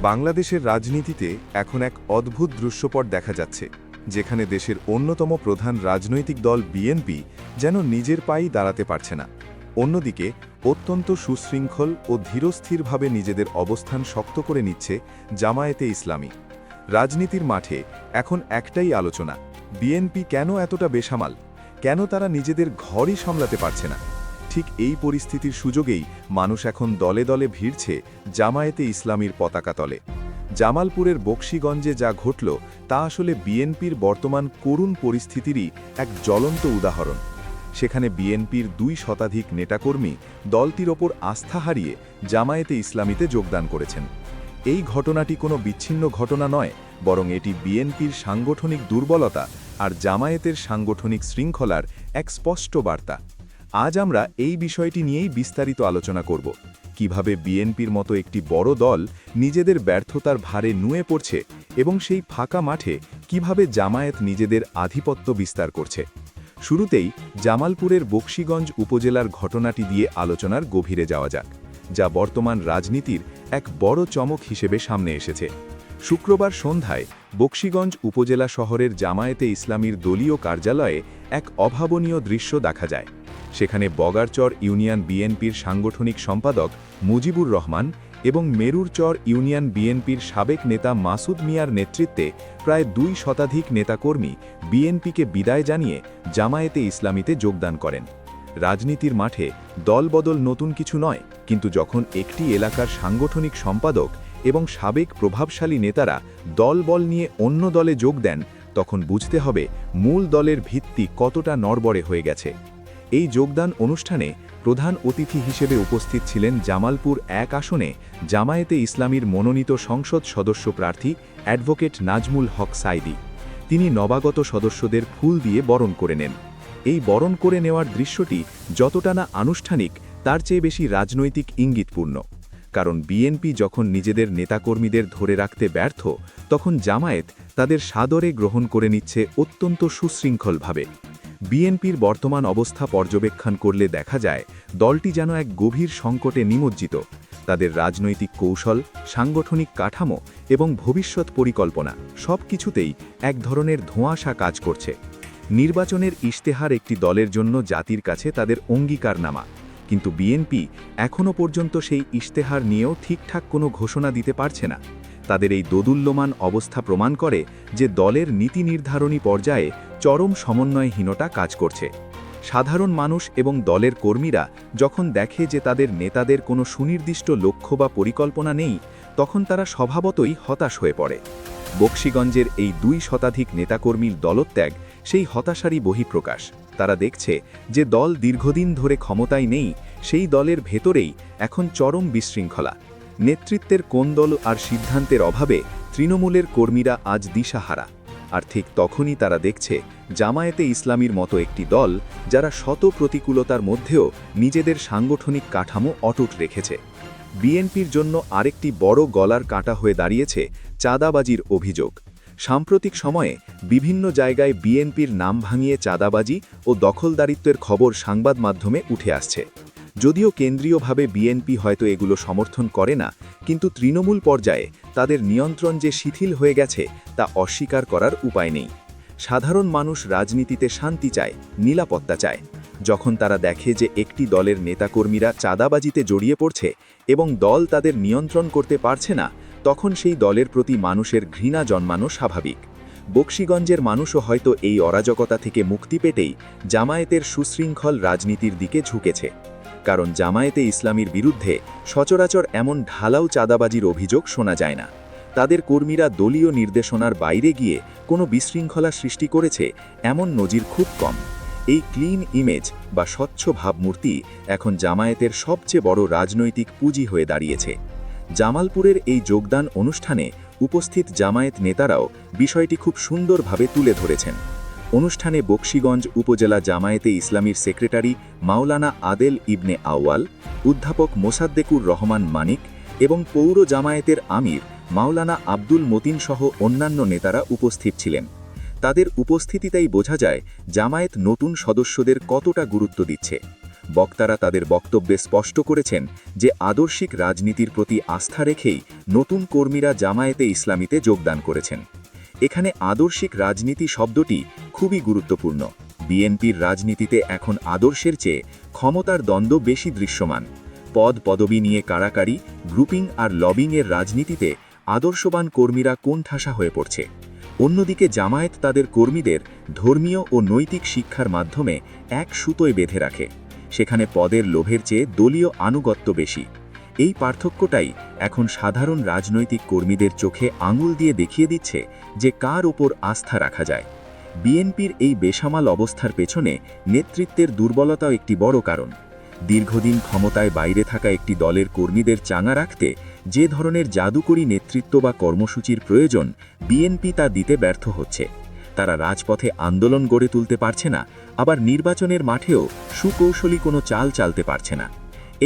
বাংলাদেশের রাজনীতিতে এখন এক অদ্ভুত দৃশ্যপট দেখা যাচ্ছে, যেখানে দেশের অন্যতম প্রধান রাজনৈতিক দল বিএনপি যেন নিজের পায়েই দাঁড়াতে পারছে না। অন্যদিকে অত্যন্ত সুশৃঙ্খল ও ধীরস্থিরভাবে নিজেদের অবস্থান শক্ত করে নিচ্ছে জামায়াতে ইসলামী। রাজনীতির মাঠে এখন একটাই আলোচনা, বিএনপি কেন এতটা বেসামাল, কেন তারা নিজেদের ঘরই সামলাতে পারছে না। ঠিক এই পরিস্থিতির সুযোগেই মানুষ এখন দলে দলে ভিড়ছে জামায়াতে ইসলামীর পতাকা তলে। জামালপুরের বকশীগঞ্জে যা ঘটল তা আসলে বিএনপির বর্তমান করুণ পরিস্থিতিরই এক জ্বলন্ত উদাহরণ। সেখানে বিএনপির ২ শতাধিক নেতাকর্মী দলটির ওপর আস্থা হারিয়ে জামায়াতে ইসলামীতে যোগদান করেছেন। এই ঘটনাটি কোনো বিচ্ছিন্ন ঘটনা নয়, বরং এটি বিএনপির সাংগঠনিক দুর্বলতা আর জামায়াতের সাংগঠনিক শৃঙ্খলার এক স্পষ্ট বার্তা। আজ আমরা এই বিষয়টি নিয়েই বিস্তারিত আলোচনা করব, কিভাবে বিএনপির মতো একটি বড় দল নিজেদের ব্যর্থতার ভারে নুয়ে পড়ছে এবং সেই ফাঁকা মাঠে কিভাবে জামায়াত নিজেদের আধিপত্য বিস্তার করছে। শুরুতেই জামালপুরের বকশীগঞ্জ উপজেলার ঘটনাটি দিয়ে আলোচনার গভীরে যাওয়া যাক, যা বর্তমান রাজনীতির এক বড় চমক হিসেবে সামনে এসেছে। শুক্রবার সন্ধ্যায় বকশীগঞ্জ উপজেলা শহরের জামায়াতে ইসলামীর দলীয় কার্যালয়ে এক অভাবনীয় দৃশ্য দেখা যায়। সেখানে বগারচর ইউনিয়ন বিএনপির সাংগঠনিক সম্পাদক মুজিবুর রহমান এবং মেরুরচর ইউনিয়ন বিএনপির সাবেক নেতা মাসুদ মিয়ার নেতৃত্বে প্রায় ২ শতাধিক নেতাকর্মী বিএনপিকে বিদায় জানিয়ে জামায়াতে ইসলামীতে যোগদান করেন। রাজনীতির মাঠে দলবদল নতুন কিছু নয়, কিন্তু যখন একটি এলাকার সাংগঠনিক সম্পাদক এবং সাবেক প্রভাবশালী নেতারা দলবল নিয়ে অন্য দলে যোগ দেন, তখন বুঝতে হবে মূল দলের ভিত্তি কতটা নড়বড়ে হয়ে গেছে। এই যোগদান অনুষ্ঠানে প্রধান অতিথি হিসেবে উপস্থিত ছিলেন জামালপুর ১ আসনে জামায়াতে ইসলামীর মনোনীত সংসদ সদস্য প্রার্থী অ্যাডভোকেট নাজমুল হক সাইদি। তিনি নবাগত সদস্যদের ফুল দিয়ে বরণ করে নেন। এই বরণ করে নেওয়ার দৃশ্যটি যতটা না আনুষ্ঠানিক, তার চেয়ে বেশি রাজনৈতিক ইঙ্গিতপূর্ণ। কারণ বিএনপি যখন নিজেদের নেতাকর্মীদের ধরে রাখতে ব্যর্থ, তখন জামায়াত তাদের সাদরে গ্রহণ করে নিচ্ছে অত্যন্ত সুশৃঙ্খলভাবে। বিএনপির বর্তমান অবস্থা পর্যবেক্ষণ করলে দেখা যায় দলটি যেন এক গভীর সংকটে নিমজ্জিত। তাদের রাজনৈতিক কৌশল, সাংগঠনিক কাঠামো এবং ভবিষ্যৎ পরিকল্পনা সব কিছুতেই এক ধরনের ধোঁয়াশা কাজ করছে। নির্বাচনের ইশতেহার একটি দলের জন্য জাতির কাছে তাদের অঙ্গীকারনামা, কিন্তু বিএনপি এখনও পর্যন্ত সেই ইশতেহার নিয়েও ঠিকঠাক কোনো ঘোষণা দিতে পারছে না। তাদের এই দোদুল্যমান অবস্থা প্রমাণ করে যে দলের নীতি নির্ধারণী পর্যায়ে চরম সমন্বয়হীনতা কাজ করছে। সাধারণ মানুষ এবং দলের কর্মীরা যখন দেখে যে তাদের নেতাদের কোনো সুনির্দিষ্ট লক্ষ্য বা পরিকল্পনা নেই, তখন তারা স্বভাবতই হতাশ হয়ে পড়ে। বকশীগঞ্জের এই ২ শতাধিক নেতাকর্মীর দলত্যাগ সেই হতাশারই বহিঃপ্রকাশ। তারা দেখছে যে দল দীর্ঘদিন ধরে ক্ষমতায় নেই, সেই দলের ভেতরেই এখন চরম বিশৃঙ্খলা। নেতৃত্বের কোন্দল আর সিদ্ধান্তের অভাবে তৃণমূলের কর্মীরা আজ দিশাহারা। আর ঠিক তখনই তারা দেখছে জামায়াতে ইসলামীর মতো একটি দল, যারা শত প্রতিকূলতার মধ্যেও নিজেদের সাংগঠনিক কাঠামো অটুট রেখেছে। বিএনপির জন্য আরেকটি বড় গলার কাঁটা হয়ে দাঁড়িয়েছে চাঁদাবাজির অভিযোগ। সাম্প্রতিক সময়ে বিভিন্ন জায়গায় বিএনপির নাম ভাঙিয়ে চাঁদাবাজি ও দখলদারিত্বের খবর সংবাদ মাধ্যমে উঠে আসছে। যদিও কেন্দ্রীয়ভাবে বিএনপি হয়তো এগুলো সমর্থন করে না, কিন্তু তৃণমূল পর্যায়ে তাদের নিয়ন্ত্রণ যে শিথিল হয়ে গেছে তা অস্বীকার করার উপায় নেই। সাধারণ মানুষ রাজনীতিতে শান্তি চায়, নিরাপত্তা চায়। যখন তারা দেখে যে একটি দলের নেতাকর্মীরা চাঁদাবাজিতে জড়িয়ে পড়ছে এবং দল তাদের নিয়ন্ত্রণ করতে পারছে না, তখন সেই দলের প্রতি মানুষের ঘৃণা জন্মানো স্বাভাবিক। বকশীগঞ্জের মানুষও হয়তো এই অরাজকতা থেকে মুক্তি পেতেই জামায়াতের সুশৃঙ্খল রাজনীতির দিকে ঝুঁকেছে। কারণ জামায়াতে ইসলামীর বিরুদ্ধে সচরাচর এমন ঢালাও চাঁদাবাজির অভিযোগ শোনা যায় না। তাদের কর্মীরা দলীয় নির্দেশনার বাইরে গিয়ে কোনো বিশৃঙ্খলা সৃষ্টি করেছে, এমন নজির খুব কম। এই ক্লিন ইমেজ বা স্বচ্ছ ভাবমূর্তি এখন জামায়াতের সবচেয়ে বড় রাজনৈতিক পুঁজি হয়ে দাঁড়িয়েছে। জামালপুরের এই যোগদান অনুষ্ঠানে উপস্থিত জামায়াত নেতারাও বিষয়টি খুব সুন্দরভাবে তুলে ধরেছেন। অনুষ্ঠানে বকশীগঞ্জ উপজেলা জামায়াতে ইসলামীর সেক্রেটারি মাওলানা আদেল ইবনে আউয়াল, অধ্যাপক মোসাদ্দেকুর রহমান মানিক এবং পৌর জামায়াতের আমির মাওলানা আব্দুল মতিন সহ অন্যান্য নেতারা উপস্থিত ছিলেন। তাদের উপস্থিতিতেই বোঝা যায় জামায়াত নতুন সদস্যদের কতটা গুরুত্ব দিচ্ছে। বক্তারা তাদের বক্তব্যে স্পষ্ট করেছেন যে আদর্শিক রাজনীতির প্রতি আস্থা রেখেই নতুন কর্মীরা জামায়াতে ইসলামীতে যোগদান করেছেন। এখানে আদর্শিক রাজনীতি শব্দটি খুবই গুরুত্বপূর্ণ। বিএনপির রাজনীতিতে এখন আদর্শের চেয়ে ক্ষমতার দ্বন্দ্ব বেশি দৃশ্যমান। পদবি নিয়ে কাড়াকাড়ি, গ্রুপিং আর লবিংয়ের রাজনীতিতে আদর্শবান কর্মীরা কোণঠাসা হয়ে পড়ছে। অন্যদিকে জামায়াত তাদের কর্মীদের ধর্মীয় ও নৈতিক শিক্ষার মাধ্যমে এক সুতোয় বেঁধে রাখে। সেখানে পদের লোভের চেয়ে দলীয় আনুগত্য বেশি। এই পার্থক্যটাই এখন সাধারণ রাজনৈতিক কর্মীদের চোখে আঙুল দিয়ে দেখিয়ে দিচ্ছে যে কার ওপর আস্থা রাখা যায়। বিএনপির এই বেসামাল অবস্থার পেছনে নেতৃত্বের দুর্বলতাও একটি বড় কারণ। দীর্ঘদিন ক্ষমতায় বাইরে থাকা একটি দলের কর্মীদের চাঙা রাখতে যে ধরনের জাদুকরী নেতৃত্ব বা কর্মসূচির প্রয়োজন, বিএনপি তা দিতে ব্যর্থ হচ্ছে। তারা রাজপথে আন্দোলন গড়ে তুলতে পারছে না, আবার নির্বাচনের মাঠেও সুকৌশলী কোনো চাল চালতে পারছে না।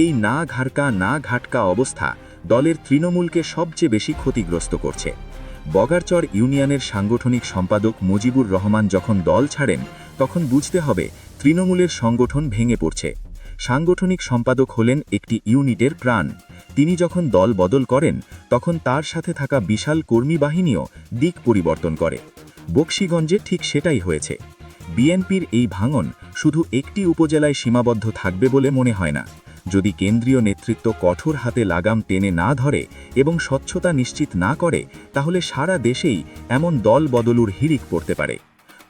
এই না ঘাড়কা না ঘাটকা অবস্থা দলের তৃণমূলকে সবচেয়ে বেশি ক্ষতিগ্রস্ত করছে। বগারচর ইউনিয়নের সাংগঠনিক সম্পাদক মুজিবুর রহমান যখন দল ছাড়েন, তখন বুঝতে হবে তৃণমূলের সংগঠন ভেঙে পড়ছে। সাংগঠনিক সম্পাদক হলেন একটি ইউনিটের প্রাণ। তিনি যখন দল বদল করেন, তখন তার সাথে থাকা বিশাল কর্মী বাহিনীও দিক পরিবর্তন করে। বকশীগঞ্জে ঠিক সেটাই হয়েছে। বিএনপির এই ভাঙন শুধু একটি উপজেলায় সীমাবদ্ধ থাকবে বলে মনে হয় না। যদি কেন্দ্রীয় নেতৃত্ব কঠোর হাতে লাগাম টেনে না ধরে এবং স্বচ্ছতা নিশ্চিত না করে, তাহলে সারা দেশেই এমন দল বদলুর হিড়িক পড়তে পারে।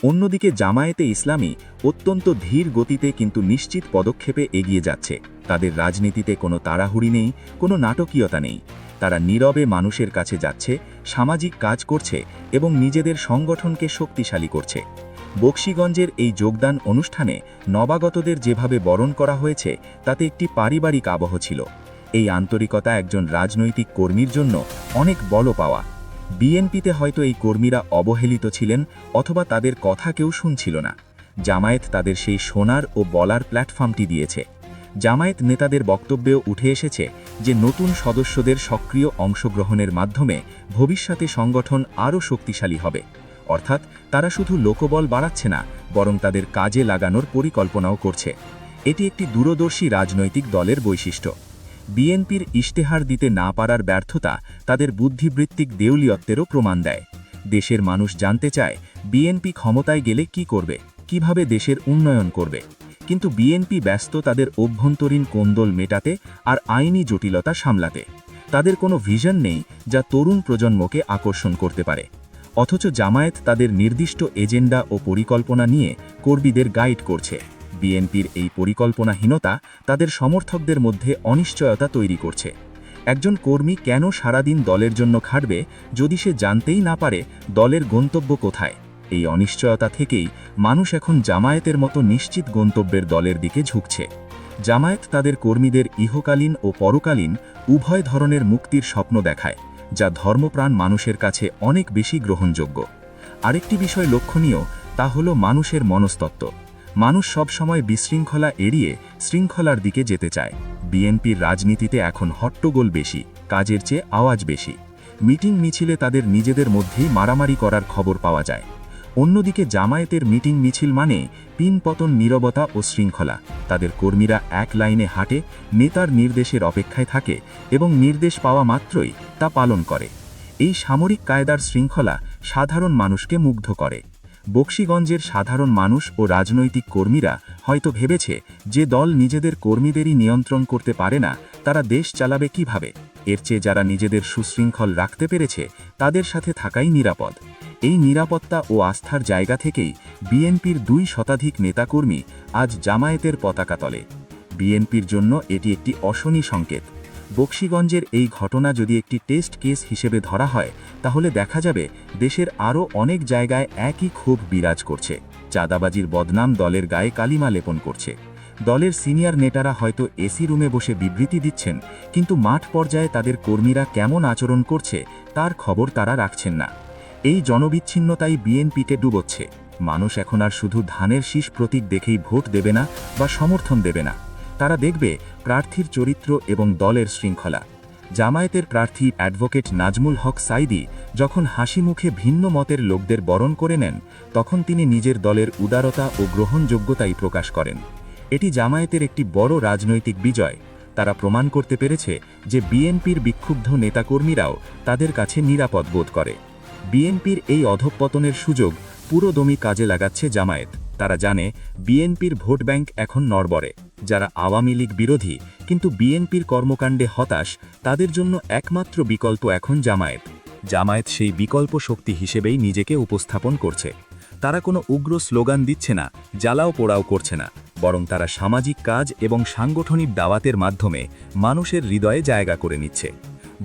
অন্যদিকে জামায়াতে ইসলামী অত্যন্ত ধীর গতিতে কিন্তু নিশ্চিত পদক্ষেপে এগিয়ে যাচ্ছে। তাদের রাজনীতিতে কোনো তাড়াহুড়ি নেই, কোনো নাটকীয়তা নেই। তারা নীরবে মানুষের কাছে যাচ্ছে, সামাজিক কাজ করছে এবং নিজেদের সংগঠনকে শক্তিশালী করছে। বকশীগঞ্জের এই যোগদান অনুষ্ঠানে নবাগতদের যেভাবে বরণ করা হয়েছে, তাতে একটি পারিবারিক আবহ ছিল। এই আন্তরিকতা একজন রাজনৈতিক কর্মীর জন্য অনেক বড় পাওয়া। বিএনপিতে হয়তো এই কর্মীরা অবহেলিত ছিলেন, অথবা তাদের কথা কেউ শুনছিল না। জামায়াত তাদের সেই শোনার ও বলার প্ল্যাটফর্মটি দিয়েছে। জামায়াত নেতাদের বক্তব্যেও উঠে এসেছে যে নতুন সদস্যদের সক্রিয় অংশগ্রহণের মাধ্যমে ভবিষ্যতে সংগঠন আরও শক্তিশালী হবে। অর্থাৎ তারা শুধু লোকবল বাড়াচ্ছে না, বরং তাদের কাজে লাগানোর পরিকল্পনাও করছে। এটি একটি দূরদর্শী রাজনৈতিক দলের বৈশিষ্ট্য। বিএনপির ইশতেহার দিতে না পারার ব্যর্থতা তাদের বুদ্ধিবৃত্তিক দেউলিয়ত্বেরও প্রমাণ দেয়। দেশের মানুষ জানতে চায় বিএনপি ক্ষমতায় গেলে কি করবে, কিভাবে দেশের উন্নয়ন করবে। কিন্তু বিএনপি ব্যস্ত তাদের অভ্যন্তরীণ কোন্দল মেটাতে আর আইনি জটিলতা সামলাতে। তাদের কোনো ভিশন নেই যা তরুণ প্রজন্মকে আকর্ষণ করতে পারে। অথচ জামায়াত তাদের নির্দিষ্ট এজেন্ডা ও পরিকল্পনা নিয়ে কর্মীদের গাইড করছে। বিএনপির এই পরিকল্পনাহীনতা তাদের সমর্থকদের মধ্যে অনিশ্চয়তা তৈরি করছে। একজন কর্মী কেন সারাদিন দলের জন্য খাটবে যদি সে জানতেই না পারে দলের গন্তব্য কোথায়? এই অনিশ্চয়তা থেকেই মানুষ এখন জামায়াতের মতো নিশ্চিত গন্তব্যের দলের দিকে ঝুঁকছে। জামায়াত তাদের কর্মীদের ইহকালীন ও পরকালীন উভয় ধরনের মুক্তির স্বপ্ন দেখায়, যা ধর্মপ্রাণ মানুষের কাছে অনেক বেশি গ্রহণযোগ্য। আরেকটি বিষয় লক্ষণীয়, তা হলো মানুষের মনস্তত্ত্ব। মানুষ সবসময় বিশৃঙ্খলা এড়িয়ে শৃঙ্খলার দিকে যেতে চায়। বিএনপির রাজনীতিতে এখন হট্টগোল বেশি, কাজের চেয়ে আওয়াজ বেশি। মিটিং মিছিলে তাদের নিজেদের মধ্যেই মারামারি করার খবর পাওয়া যায়। অন্যদিকে জামায়াতের মিটিং মিছিল মানে পিনপতন, নীরবতা ও শৃঙ্খলা। তাদের কর্মীরা এক লাইনে হাঁটে, নেতার নির্দেশের অপেক্ষায় থাকে এবং নির্দেশ পাওয়া মাত্রই তা পালন করে। এই সামরিক কায়দার শৃঙ্খলা সাধারণ মানুষকে মুগ্ধ করে। বকশীগঞ্জের সাধারণ মানুষ ও রাজনৈতিক কর্মীরা হয়তো ভেবেছে যে দল নিজেদের কর্মীদেরই নিয়ন্ত্রণ করতে পারে না, তারা দেশ চালাবে কিভাবে? এর চেয়ে যারা নিজেদের সুশৃঙ্খল রাখতে পেরেছে তাদের সাথে থাকাই নিরাপদ। এই নিরাপত্তা ও আস্থার জায়গা থেকেই বিএনপির 2 শতাধিক নেতাকর্মী আজ জামায়াতের পতাকা তলে। বিএনপির জন্য এটি একটি অশনি সংকেত। বকশীগঞ্জের এই ঘটনা যদি একটি টেস্ট কেস হিসেবে ধরা হয়, তাহলে দেখা যাবে দেশের আরও অনেক জায়গায় একই ক্ষোভ বিরাজ করছে। চাঁদাবাজির বদনাম দলের গায়ে কালিমা লেপন করছে। দলের সিনিয়র নেতারা হয়তো এসি রুমে বসে বিবৃতি দিচ্ছেন, কিন্তু মাঠ পর্যায়ে তাদের কর্মীরা কেমন আচরণ করছে তার খবর তারা রাখছেন না। এই জনবিচ্ছিন্নতাই বিএনপিকে ডুবোচ্ছে। মানুষ এখন আর শুধু ধানের শীষ প্রতীক দেখেই ভোট দেবে না বা সমর্থন দেবে না, তারা দেখবে প্রার্থীর চরিত্র এবং দলের শৃঙ্খলা। জামায়াতের প্রার্থী অ্যাডভোকেট নাজমুল হক সাইদি যখন হাসি মুখে ভিন্ন মতের লোকদের বরণ করে নেন, তখন তিনি নিজের দলের উদারতা ও গ্রহণযোগ্যতাই প্রকাশ করেন। এটি জামায়াতের একটি বড় রাজনৈতিক বিজয়। তারা প্রমাণ করতে পেরেছে যে বিএনপির বিক্ষুব্ধ নেতাকর্মীরাও তাদের কাছে নিরাপদ বোধ করে। বিএনপির এই অধঃপতনের সুযোগ পুরোদমই কাজে লাগাচ্ছে জামায়াত। তারা জানে বিএনপির ভোট ব্যাংক এখন নড়বড়ে। যারা আওয়ামী লীগ বিরোধী কিন্তু বিএনপির কর্মকাণ্ডে হতাশ, তাদের জন্য একমাত্র বিকল্প এখন জামায়াত। জামায়াত সেই বিকল্প শক্তি হিসেবেই নিজেকে উপস্থাপন করছে। তারা কোনো উগ্র স্লোগান দিচ্ছে না, জ্বালাও পোড়াও করছে না, বরং তারা সামাজিক কাজ এবং সাংগঠনিক দাওয়াতের মাধ্যমে মানুষের হৃদয়ে জায়গা করে নিচ্ছে।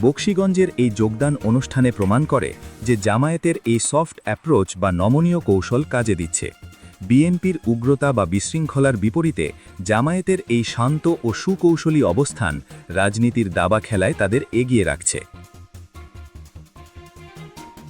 বকশীগঞ্জের এই যোগদান অনুষ্ঠানে প্রমাণ করে যে জামায়াতের এই সফট অ্যাপ্রোচ বা নমনীয় কৌশল কাজে দিচ্ছে। বিএনপির উগ্রতা বা বিশৃঙ্খলার বিপরীতে জামায়াতের এই শান্ত ও সুকৌশলী অবস্থান রাজনীতির দাবা খেলায় তাদের এগিয়ে রাখছে।